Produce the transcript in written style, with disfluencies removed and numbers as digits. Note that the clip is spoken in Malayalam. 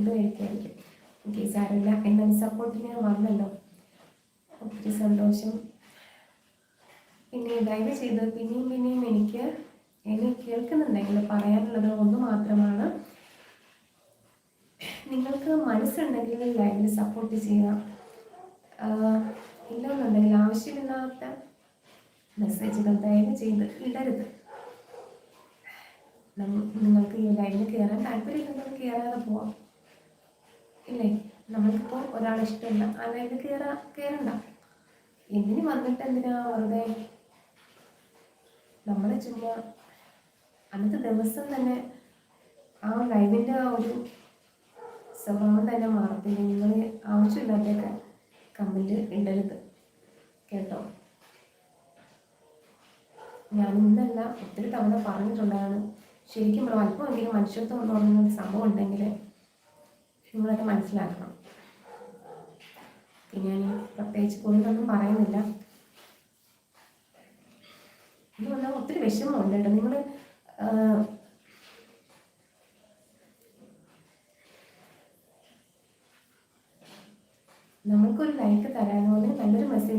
കഴിക്കായിരിക്കും. ഓക്കെ, സാരമില്ല. എന്നാലും സപ്പോർട്ടിന് വന്നല്ലോ, ഒത്തിരി സന്തോഷം. പിന്നെ ദയവ് ചെയ്ത് പിന്നെയും എന്നെ കേൾക്കുന്നുണ്ടെങ്കിൽ പറയാനുള്ളത് ഒന്ന് മാത്രമാണ്. നിങ്ങൾക്ക് മനസ്സുണ്ടെങ്കിൽ ലൈവിൽ സപ്പോർട്ട് ചെയ്യുക. ഇല്ലെന്നുണ്ടെങ്കിൽ ആവശ്യമില്ലാത്ത മെസ്സേജുകൾ ദയവ് ചെയ്ത് ഇടരുത്. നിങ്ങൾക്ക് ഈ ലൈവിൽ കയറാൻ താല്പര്യമില്ലെങ്കിൽ കയറാതെ പോവാം, ഇല്ലേ? നമ്മൾക്കിപ്പോൾ ഒരാളെ ഇഷ്ടമില്ല, ആ ലൈവിൽ കയറണ്ട. എന്തിനു വന്നിട്ട് എന്തിനാ വെറുതെ നമ്മൾ ചുമ്മാ അന്നത്തെ ദിവസം തന്നെ ആ ലൈവിൻ്റെ ഒരു സ്വഭാവം തന്നെ മാറത്തില്ല. നിങ്ങൾ ആവശ്യമില്ലാത്തൊക്കെ കമൻറ്റ് ഇടരുത് കേട്ടോ. ഞാൻ ഇന്നല്ല ഒത്തിരി തവണ പറഞ്ഞിട്ടുള്ളതാണ്. ശരിക്കും അല്പമെങ്കിലും മനുഷ്യത്വം എന്ന് പറയുന്നൊരു സംഭവം ഉണ്ടെങ്കിൽ നിങ്ങളത് മനസ്സിലാക്കണം. പിന്നെ ഞാൻ പ്രത്യേകിച്ച് കൂടുതലൊന്നും പറയുന്നില്ല. ഇത് വന്നാൽ ഒത്തിരി വിഷമമുണ്ട് കേട്ടോ. നിങ്ങൾ നമ്മൾക്കൊരു ലൈക്ക് തരാനോ അല്ലെങ്കിൽ നല്ലൊരു മെസ്സേജ്